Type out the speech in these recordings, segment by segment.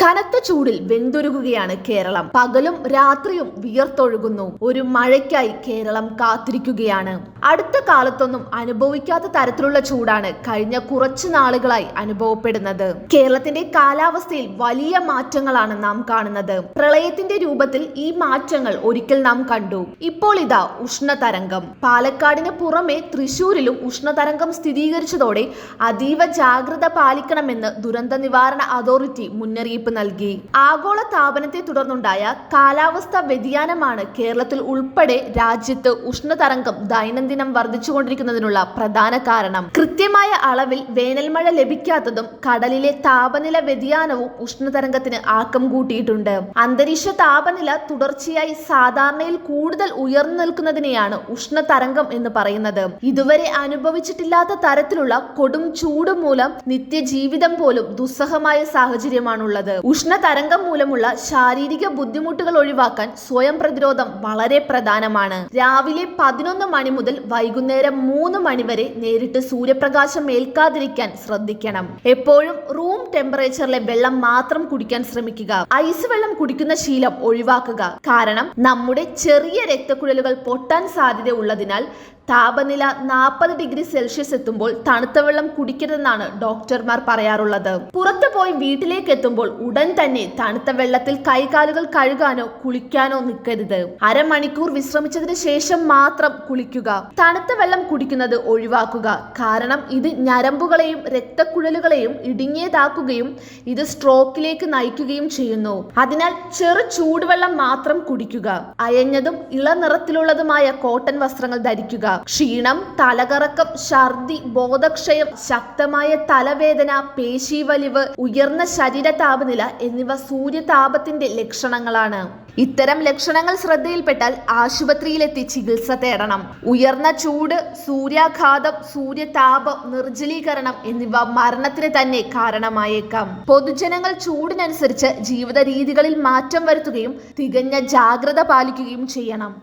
കനത്ത ചൂടിൽ വെന്തുരുകുകയാണ് കേരളം. പകലും രാത്രിയും വിയർത്തൊഴുകുന്നു. ഒരു മഴയ്ക്കായി കേരളം കാത്തിരിക്കുകയാണ്. അടുത്ത കാലത്തൊന്നും അനുഭവിക്കാത്ത തരത്തിലുള്ള ചൂടാണ് കഴിഞ്ഞ കുറച്ചു നാളുകളായി അനുഭവപ്പെടുന്നത്. കേരളത്തിന്റെ കാലാവസ്ഥയിൽ വലിയ മാറ്റങ്ങളാണ് നാം കാണുന്നത്. പ്രളയത്തിന്റെ രൂപത്തിൽ ഈ മാറ്റങ്ങൾ ഒരിക്കൽ നാം കണ്ടു. ഇപ്പോൾ ഇതാ ഉഷ്ണതരംഗം. പാലക്കാടിന് പുറമെ തൃശൂരിലും ഉഷ്ണതരംഗം സ്ഥിരീകരിച്ചതോടെ അതീവ ജാഗ്രത പാലിക്കണമെന്ന് ദുരന്ത നിവാരണ അതോറിറ്റി മുന്നറിയിപ്പ് നൽകി. ആഗോള താപനത്തെ തുടർന്നുണ്ടായ കാലാവസ്ഥാ വ്യതിയാനമാണ് കേരളത്തിൽ ഉൾപ്പെടെ രാജ്യത്ത് ഉഷ്ണതരംഗം ദൈനംദിനം വർദ്ധിച്ചുകൊണ്ടിരിക്കുന്നതിനുള്ള പ്രധാന കാരണം. കൃത്യമായ അളവിൽ വേനൽമഴ ലഭിക്കാത്തതും കടലിലെ താപനില വ്യതിയാനവും ഉഷ്ണതരംഗത്തിന് ആക്കം കൂട്ടിയിട്ടുണ്ട്. അന്തരീക്ഷ താപനില തുടർച്ചയായി സാധാരണയിൽ കൂടുതൽ ഉയർന്നു നിൽക്കുന്നതിനെയാണ് ഉഷ്ണതരംഗം എന്ന് പറയുന്നത്. ഇതുവരെ അനുഭവിച്ചിട്ടില്ലാത്ത തരത്തിലുള്ള കൊടും ചൂട് മൂലം നിത്യജീവിതം പോലും ദുസ്സഹമായ സാഹചര്യമാണുള്ളത്. ഉഷ്ണതരംഗം മൂലമുള്ള ശാരീരിക ബുദ്ധിമുട്ടുകൾ ഒഴിവാക്കാൻ സ്വയം പ്രതിരോധം വളരെ പ്രധാനമാണ്. രാവിലെ 11 മണി മുതൽ വൈകുന്നേരം 3 മണി വരെ നേരിട്ട് സൂര്യപ്രകാശം ഏൽക്കാതിരിക്കാൻ ശ്രദ്ധിക്കണം. എപ്പോഴും റൂം ടെമ്പറേച്ചറിലെ വെള്ളം മാത്രം കുടിക്കാൻ ശ്രമിക്കുക. ഐസ് വെള്ളം കുടിക്കുന്ന ശീലം ഒഴിവാക്കുക. കാരണം നമ്മുടെ ചെറിയ രക്തക്കുഴലുകൾ പൊട്ടാൻ സാധ്യത ഉള്ളതിനാൽ താപനില 40 ഡിഗ്രി സെൽഷ്യസ് എത്തുമ്പോൾ തണുത്ത വെള്ളം കുടിക്കരുതെന്നാണ് ഡോക്ടർമാർ പറയാറുള്ളത്. പുറത്തു പോയി വീട്ടിലേക്ക് എത്തുമ്പോൾ ഉടൻ തന്നെ തണുത്ത വെള്ളത്തിൽ കൈകാലുകൾ കഴുകാനോ കുളിക്കാനോ നിൽക്കരുത്. അരമണിക്കൂർ വിശ്രമിച്ചതിന് ശേഷം മാത്രം കുളിക്കുക. തണുത്ത വെള്ളം കുടിക്കുന്നത് ഒഴിവാക്കുക. കാരണം ഇത് ഞരമ്പുകളെയും രക്തക്കുഴലുകളെയും ഇടുങ്ങിയതാക്കുകയും ഇത് സ്ട്രോക്കിലേക്ക് നയിക്കുകയും ചെയ്യുന്നു. അതിനാൽ ചെറു ചൂടുവെള്ളം മാത്രം കുടിക്കുക. അയഞ്ഞതും ഇളനിറത്തിലുള്ളതുമായ കോട്ടൺ വസ്ത്രങ്ങൾ ധരിക്കുക. ക്ഷീണം, തലകറക്കം, ഛർദി, ബോധക്ഷയം, ശക്തമായ തലവേദന, പേശീവലിവ്, ഉയർന്ന ശരീര താപനില എന്നിവ സൂര്യതാപത്തിന്റെ ലക്ഷണങ്ങളാണ്. ഇത്തരം ലക്ഷണങ്ങൾ ശ്രദ്ധയിൽപ്പെട്ടാൽ ആശുപത്രിയിലെത്തി ചികിത്സ തേടണം. ഉയർന്ന ചൂട്, സൂര്യാഘാതം, സൂര്യതാപം, നിർജ്ജലീകരണം എന്നിവ മരണത്തിന് തന്നെ കാരണമായേക്കാം. പൊതുജനങ്ങൾ ചൂടിനനുസരിച്ച് ജീവിത രീതികളിൽ മാറ്റം വരുത്തുകയും തികഞ്ഞ ജാഗ്രത പാലിക്കുകയും ചെയ്യണം.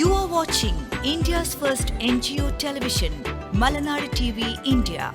You are watching India's first NGO television, Malanadu TV India.